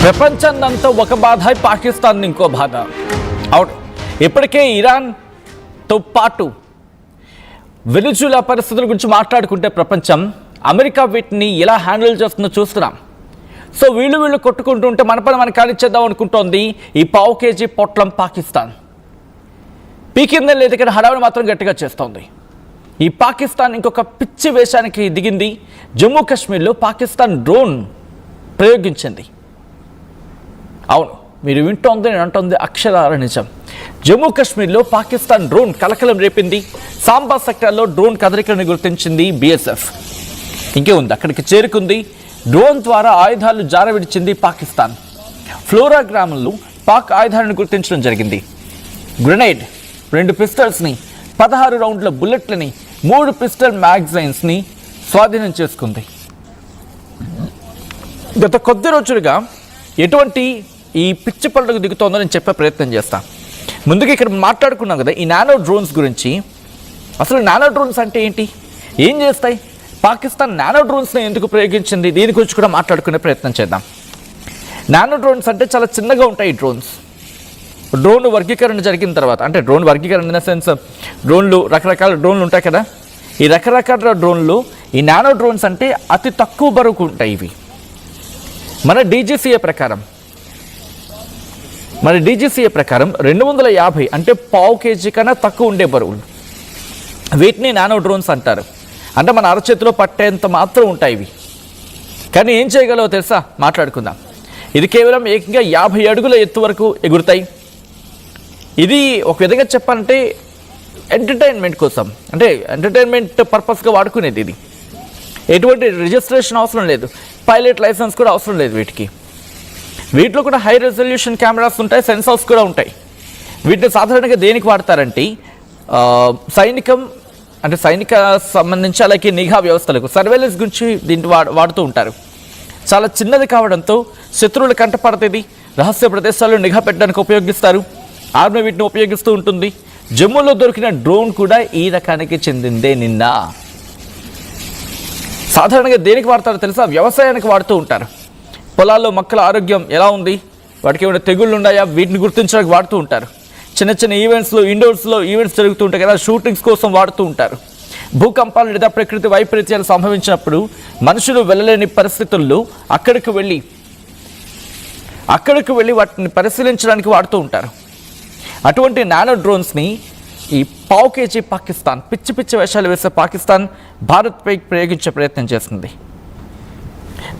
ప్రపంచాన్నంతా ఒక బాధ, పాకిస్తాన్ ఇంకో బాధ. అవును, ఇప్పటికే ఇరాన్తో పాటు వెనిజులా పరిస్థితుల గురించి మాట్లాడుకుంటే ప్రపంచం అమెరికా వీటిని ఎలా హ్యాండిల్ చేస్తుందో చూస్తున్నాం. సో వీళ్ళు కొట్టుకుంటుంటే మన పని మనం కానిచ్చేద్దాం అనుకుంటోంది ఈ పావు కేజీ పొట్లం పాకిస్తాన్. పీకిందే లేదు కానీ హడావుడి మాత్రం గట్టిగా చేస్తోంది. ఈ పాకిస్తాన్ ఇంకొక పిచ్చి వేషానికి దిగింది. జమ్మూ కాశ్మీర్లో పాకిస్తాన్ డ్రోన్ ప్రయోగించింది. అవును, మీరు వింటోంది, నేను అంటోంది అక్షరాల నిజం. జమ్మూ కాశ్మీర్లో పాకిస్తాన్ డ్రోన్ కలకలం రేపింది. సాంబా సెక్టార్లో డ్రోన్ కదలికలను గుర్తించింది బీఎస్ఎఫ్. ఇంకే ఉంది, అక్కడికి చేరుకుంది. డ్రోన్ ద్వారా ఆయుధాలు జారవిడిచింది పాకిస్తాన్. ఫ్లోరా గ్రామంలో పాక్ ఆయుధాలను గుర్తించడం జరిగింది. గ్రెనేడ్, 2 పిస్టల్స్ని, 16 రౌండ్ల బుల్లెట్లని, 3 పిస్టల్ మ్యాగజైన్స్ని స్వాధీనం చేసుకుంది. గత కొద్ది రోజులుగా ఎటువంటి ఈ పిచ్చి పనులకు దిగుతోందో నేను చెప్పే ప్రయత్నం చేస్తాను. ముందుగా ఇక్కడ మాట్లాడుకున్నాం కదా ఈ నానో డ్రోన్స్ గురించి. అసలు నానో డ్రోన్స్ అంటే ఏంటి, ఏం చేస్తాయి, పాకిస్తాన్ నానో డ్రోన్స్ని ఎందుకు ప్రయోగించింది, దీని గురించి కూడా మాట్లాడుకునే ప్రయత్నం చేద్దాం. నానో డ్రోన్స్ అంటే చాలా చిన్నగా ఉంటాయి. ఈ డ్రోన్ వర్గీకరణ జరిగిన తర్వాత, అంటే డ్రోన్ వర్గీకరణ ఇన్ ద సెన్స్ రకరకాల డ్రోన్లు ఉంటాయి కదా, ఈ రకరకాల డ్రోన్లు ఈ నానో డ్రోన్స్ అంటే అతి తక్కువ బరువుకు ఉంటాయి. ఇవి మన డీజీసీఏ ప్రకారం 250 అంటే పావు కేజీ కన్నా తక్కువ ఉండే బరువులు, వీటిని నానో డ్రోన్స్ అంటారు. అంటే మన అరచేతిలో పట్టేంత మాత్రం ఉంటాయి ఇవి. కానీ ఏం చేయగలవో తెలుసా, మాట్లాడుకుందాం. ఇది కేవలం ఏకంగా 50 అడుగుల ఎత్తు వరకు ఎగురుతాయి. ఇది ఒక విధంగా చెప్పాలంటే ఎంటర్టైన్మెంట్ కోసం, అంటే ఎంటర్టైన్మెంట్ పర్పస్గా వాడుకునేది. ఇది ఎటువంటి రిజిస్ట్రేషన్ అవసరం లేదు, పైలట్ లైసెన్స్ కూడా అవసరం లేదు. వీటిలో కూడా హై రెజల్యూషన్ కెమెరాస్ ఉంటాయి, సెన్సార్స్ కూడా ఉంటాయి. వీటిని సాధారణంగా దేనికి వాడతారంటే సైనిక సంబంధించి అలాగే నిఘా వ్యవస్థలకు, సర్వేలెన్స్ గురించి దీన్ని వాడుతూ ఉంటారు. చాలా చిన్నది కావడంతో శత్రువుల కంటపడుతుంది. రహస్య ప్రదేశాల్లో నిఘా పెట్టడానికి ఉపయోగిస్తారు. ఆర్మీ వీటిని ఉపయోగిస్తూ ఉంటుంది. జమ్మూలో దొరికిన డ్రోన్ కూడా ఈ రకానికి చెందిందే. నిన్న సాధారణంగా దేనికి వాడతారో తెలుసా, వ్యవసాయానికి వాడుతూ ఉంటారు. పొలాల్లో మొక్కల ఆరోగ్యం ఎలా ఉంది, వాటికి ఏమైనా తెగుళ్ళు ఉన్నాయా, వీటిని గుర్తించడానికి వాడుతూ ఉంటారు. చిన్న ఈవెంట్స్లో, ఇండోర్స్లో ఈవెంట్స్ జరుగుతూ ఉంటాయి కదా, షూటింగ్స్ కోసం వాడుతూ ఉంటారు. భూకంపాలు లేదా ప్రకృతి వైపరీత్యాలు సంభవించినప్పుడు మనుషులు వెళ్ళలేని పరిస్థితుల్లో అక్కడికి వెళ్ళి వాటిని పరిశీలించడానికి వాడుతూ ఉంటారు. అటువంటి నానో డ్రోన్స్ని ఈ పావు కేజీ పాకిస్తాన్, పిచ్చి వేషాలు వేసే పాకిస్తాన్ భారత్పై ప్రయోగించే ప్రయత్నం చేస్తుంది.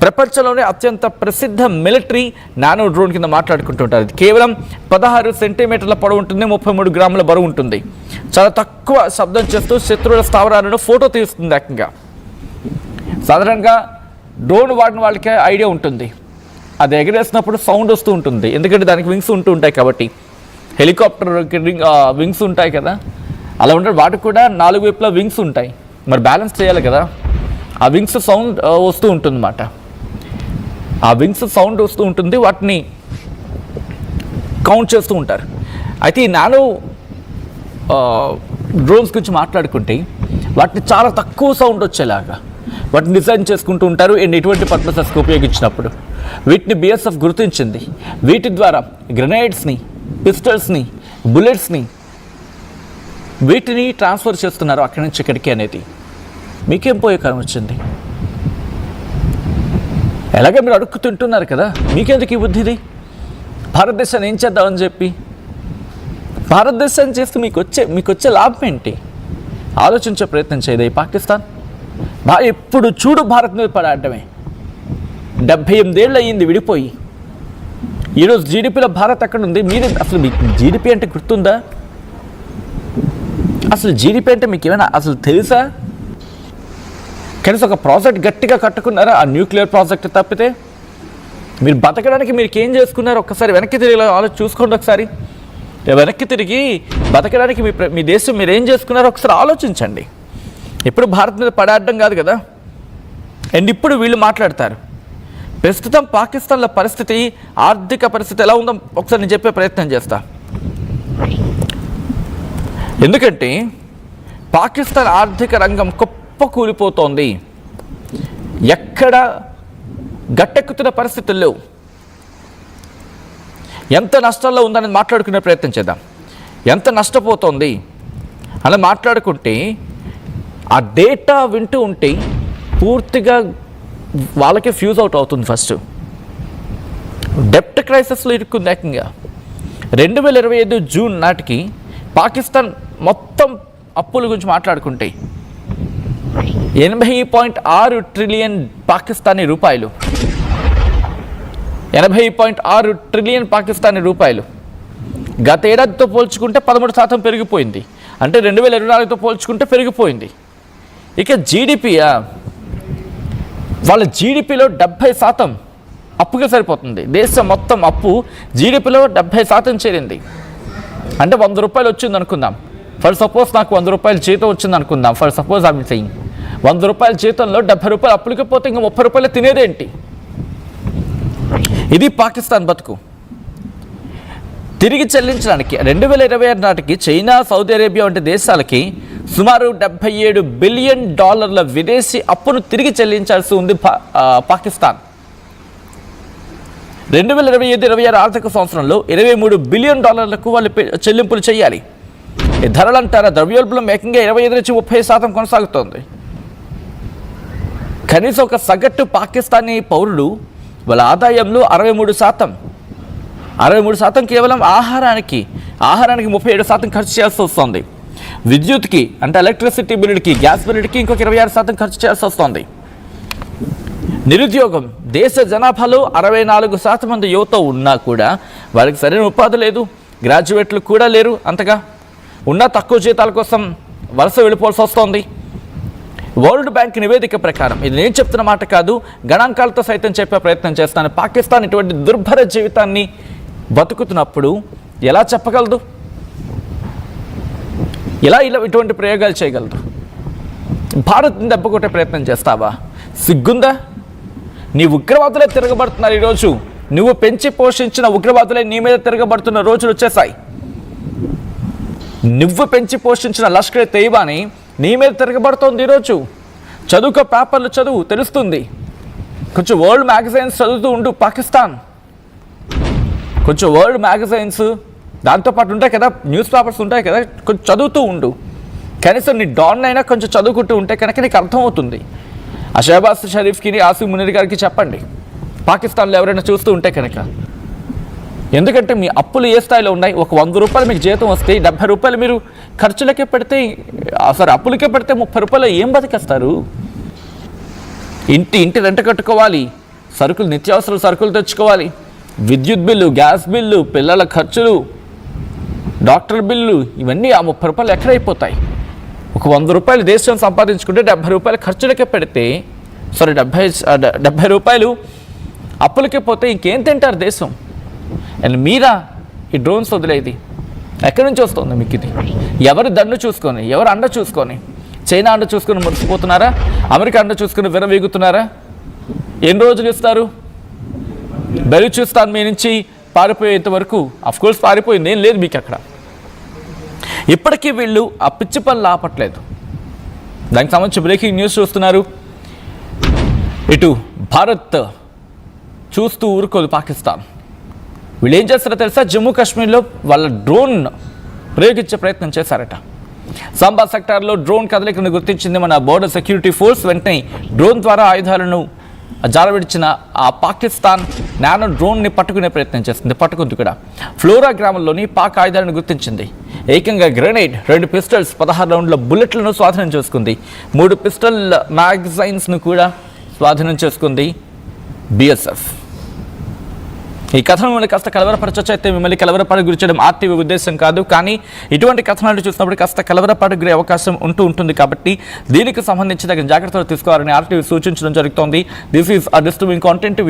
ప్రపంచంలోనే అత్యంత ప్రసిద్ధ మిలిటరీ నానో డ్రోన్ కింద మాట్లాడుకుంటుంటారు. ఇది కేవలం 16 సెంటీమీటర్ల పొడవు ఉంటుంది, 33 గ్రాముల బరువు ఉంటుంది. చాలా తక్కువ శబ్దం చేస్తూ శత్రువుల స్థావరాలను ఫోటో తీస్తుంది. ఏకంగా సాధారణంగా డ్రోన్ వాడిన వాళ్ళకే ఐడియా ఉంటుంది, అది ఎగరేసినప్పుడు సౌండ్ వస్తూ ఉంటుంది, ఎందుకంటే దానికి వింగ్స్ ఉంటూ ఉంటాయి కాబట్టి. హెలికాప్టర్ వింగ్స్ ఉంటాయి కదా, అలా ఉంటాయి. వాటికి కూడా 4 వైపులా వింగ్స్ ఉంటాయి. మరి బ్యాలెన్స్ చేయాలి కదా, ఆ వింగ్స్ సౌండ్ వస్తూ ఉంటుంది అన్నమాట. వాటిని కౌంట్ చేస్తూ ఉంటారు. అయితే ఈ నానో డ్రోన్స్ గురించి మాట్లాడుకుంటే వాటిని చాలా తక్కువ సౌండ్ వచ్చేలాగా వాటిని డిజైన్ చేసుకుంటూ ఉంటారు. ఎటువంటి పర్పసెస్కి ఉపయోగించినప్పుడు వీటిని బీఎస్ఎఫ్ గుర్తించింది. వీటి ద్వారా గ్రెనేడ్స్ని, పిస్టల్స్ని, బుల్లెట్స్ని వీటిని ట్రాన్స్ఫర్ చేస్తున్నారు అక్కడి నుంచి ఇక్కడికి అనేది. మీకేం పోయే కాలం వచ్చింది? ఎలాగే మీరు అడుక్కు తింటున్నారు కదా, మీకెందుకు ఈ బుద్ధిది? భారతదేశాన్ని ఏం చేద్దామని చెప్పి, భారతదేశాన్ని చేస్తే మీకు వచ్చే లాభం ఏంటి ఆలోచించే ప్రయత్నం చేయదు ఈ పాకిస్తాన్. ఎప్పుడు చూడు భారత్ మీద పడాడమే. 78 ఏళ్ళు అయ్యింది విడిపోయి. ఈరోజు జీడిపిలో భారత్ ఎక్కడ ఉంది? అసలు మీకు జీడిపి అంటే గుర్తుందా? అసలు జీడిపి అంటే మీకు ఏమైనా అసలు తెలుసా? కనీసం ఒక ప్రాజెక్ట్ గట్టిగా కట్టుకున్నారా? ఆ న్యూక్లియర్ ప్రాజెక్ట్ తప్పితే మీరు బతకడానికి మీరు ఏం చేసుకున్నారు? ఒక్కసారి వెనక్కి తిరిగి చూసుకోండి. ఒకసారి వెనక్కి తిరిగి బతకడానికి మీ దేశం మీరు ఏం చేసుకున్నారో ఒకసారి ఆలోచించండి. ఇప్పుడు భారత్ మీద పడాడడం కాదు కదా. అండ్ ఇప్పుడు వీళ్ళు మాట్లాడతారు. ప్రస్తుతం పాకిస్తాన్లో ఆర్థిక పరిస్థితి ఎలా ఉందో ఒకసారి నేను చెప్పే ప్రయత్నం చేస్తా. ఎందుకంటే పాకిస్తాన్ ఆర్థిక రంగం కూలిపోతోంది. ఎక్కడ గట్టెక్కుతున్న పరిస్థితుల్లో ఎంత నష్టాల్లో ఉందని మాట్లాడుకునే ప్రయత్నం చేద్దాం. ఎంత నష్టపోతుంది అలా మాట్లాడుకుంటే ఆ డేటా వింటూ ఉంటే పూర్తిగా వాళ్ళకే ఫ్యూజ్ అవుట్ అవుతుంది. ఫస్ట్ డెప్ట్ క్రైసిస్లో ఇరుక్కుంది ఏకంగా. 2025 జూన్ నాటికి పాకిస్తాన్ మొత్తం అప్పుల గురించి మాట్లాడుకుంటే 80.6 ట్రిలియన్ పాకిస్తానీ రూపాయలు, 80.6 ట్రిలియన్ పాకిస్తానీ రూపాయలు. గత ఏడాదితో పోల్చుకుంటే 13% పెరిగిపోయింది. అంటే 2024తో పోల్చుకుంటే పెరిగిపోయింది. ఇక జీడిపియా, వాళ్ళ జీడిపిలో 70% అప్పుగా సరిపోతుంది. దేశం మొత్తం అప్పు జీడిపిలో 70% చేరింది. అంటే 100 రూపాయలు వచ్చింది అనుకుందాం. ఫర్ సపోజ్ నాకు 100 రూపాయలు జీతం వచ్చింది అనుకుందాం. For suppose I mean saying 100 రూపాయల జీతంలో 70 రూపాయలు అప్పులకి పోతే ఇంకా 30 రూపాయలు తినేదేంటి? ఇది పాకిస్తాన్ బతుకు. తిరిగి చెల్లించడానికి 2026 నాటికి చైనా, సౌదీ అరేబియా వంటి దేశాలకి సుమారు $77 బిలియన్ విదేశీ అప్పును తిరిగి చెల్లించాల్సి ఉంది పాకిస్తాన్. 2025-26 ఆర్థిక సంవత్సరంలో $23 బిలియన్ వాళ్ళు చెల్లింపులు చేయాలి. ఈ ధరలంటారా, ద్రవ్యోల్బణం ఏకంగా 25-30% కొనసాగుతోంది. కనీసం ఒక సగటు పాకిస్తానీ పౌరుడు వాళ్ళ ఆదాయంలో 63% కేవలం ఆహారానికి 37% ఖర్చు చేయాల్సి వస్తుంది. విద్యుత్కి అంటే ఎలక్ట్రిసిటీ బిల్లుకి, గ్యాస్ బిల్లుకి ఇంకొక 26% ఖర్చు చేయాల్సి వస్తుంది. నిరుద్యోగం, దేశ జనాభాలో 64% మంది యువత ఉన్నా కూడా వాళ్ళకి సరైన ఉపాధి లేదు. గ్రాడ్యుయేట్లు కూడా లేరు. అంతగా ఉన్న తక్కువ జీతాల కోసం వలస వెళ్ళిపోవాల్సి వస్తుంది. వరల్డ్ బ్యాంక్ నివేదిక ప్రకారం, ఇది నేను చెప్తున్న మాట కాదు, గణాంకాలతో సైతం చెప్పే ప్రయత్నం చేస్తాను, పాకిస్తాన్ ఇటువంటి దుర్భర జీవితాన్ని బతుకుతున్నప్పుడు ఎలా చెప్పగలదు? ఇలా ఇటువంటి ప్రయోగాలు చేయగలదు? భారత్ని దెబ్బకొట్టే ప్రయత్నం చేస్తావా? సిగ్గుందా? నీ ఉగ్రవాదులే తిరగబడుతున్నారు ఈరోజు. నువ్వు పెంచి పోషించిన ఉగ్రవాదులే నీ మీద తిరగబడుతున్న రోజులు వచ్చేసాయి. నువ్వు పెంచి పోషించిన లష్కర్ ఏ తైబాని నీ మీద తిరగబడుతోంది ఈరోజు. చదువుకో, పేపర్లు చదువు, తెలుస్తుంది. కొంచెం వరల్డ్ మ్యాగజైన్స్ చదువుతూ ఉండు. పాకిస్తాన్ కొంచెం వరల్డ్ మ్యాగజైన్స్ దాంతోపాటు ఉంటాయి కదా, న్యూస్ పేపర్స్ ఉంటాయి కదా, కొంచెం చదువుతూ ఉండు. కనీసం నీ డాన్ అయినా కొంచెం చదువుకుంటూ ఉంటే కనుక నీకు అర్థమవుతుంది. ఆ షహబాజ్ షరీఫ్కి, ఆసిఫ్ మునీర్ గారికి చెప్పండి, పాకిస్తాన్లో ఎవరైనా చూస్తూ ఉంటే కనుక. ఎందుకంటే మీ అప్పులు ఏ స్థాయిలో ఉన్నాయి? ఒక 100 రూపాయలు మీకు జీతం వస్తే 70 రూపాయలు మీరు ఖర్చులకే పెడితే, సరే అప్పులకే పెడితే 30 రూపాయలు ఏం బతికేస్తారు? ఇంటి రెంట కట్టుకోవాలి, సరుకులు, నిత్యావసర సరుకులు తెచ్చుకోవాలి, విద్యుత్ బిల్లు, గ్యాస్ బిల్లు, పిల్లల ఖర్చులు, డాక్టర్ బిల్లు, ఇవన్నీ ఆ 30 రూపాయలు ఎక్కడైపోతాయి? ఒక 100 రూపాయలు దేశం సంపాదించుకుంటే 70 రూపాయలు ఖర్చులకే పెడితే, సరే 70 రూపాయలు అప్పులకే పోతే ఇంకేం తింటారు దేశం? అండ్ మీరా ఈ డ్రోన్స్ వదిలేది ఎక్కడి నుంచి వస్తుంది మీకు? ఇది ఎవరి దండు చూసుకొని, ఎవరు అండ చూసుకొని? చైనా అండ చూసుకొని మురిసిపోతున్నారా? అమెరికా అండ చూసుకొని విరవీగుతున్నారా? ఎన్ని రోజులు ఇస్తారు? బెలూచిస్తాన్ మీ నుంచి పారిపోయేంత వరకు అఫ్కోర్స్ పారిపోయింది, ఏం లేదు మీకు అక్కడ. ఇప్పటికీ వీళ్ళు ఆ పిచ్చి పనులు ఆపట్లేదు. దానికి సంబంధించి బ్రేకింగ్ న్యూస్ చూస్తున్నారు. ఇటు భారత్ చూస్తూ ఊరుకోదు పాకిస్తాన్. వీళ్ళు ఏం చేస్తారో తెలుసా? జమ్మూ కాశ్మీర్లో వాళ్ళ డ్రోన్ ప్రయోగించే ప్రయత్నం చేశారట. సాంబా సెక్టార్లో డ్రోన్ కదలికను గుర్తించింది మన బోర్డర్ సెక్యూరిటీ ఫోర్స్. వెంటనే డ్రోన్ ద్వారా ఆయుధాలను జారవిడిచిన ఆ పాకిస్తాన్ నానో డ్రోన్ని పట్టుకునే ప్రయత్నం చేస్తుంది. పట్టుకుంది కూడా. ఫ్లోరా గ్రామంలోని పాక్ ఆయుధాలను గుర్తించింది. ఏకంగా గ్రెనేడ్, 2 పిస్టల్స్, 16 రౌండ్ల బుల్లెట్లను స్వాధీనం చేసుకుంది. 3 పిస్టల్ మ్యాగజైన్స్ను కూడా స్వాధీనం చేసుకుంది బిఎస్ఎఫ్. ఈ కథనం మిమ్మల్ని కాస్త కలవరపరచొచ్చు. అయితే మిమ్మల్ని కలవరపాటు గురి చేయడం ఆర్టీవీ ఉద్దేశం కాదు, కానీ ఇటువంటి కథనాలు చూసినప్పుడు కాస్త కలవరపాటు గురే అవకాశం ఉంటుంది. కాబట్టి దీనికి సంబంధించి తగిన జాగ్రత్తలు తీసుకోవాలని ఆర్టీవీ సూచించడం జరుగుతోంది. This is a disturbing content.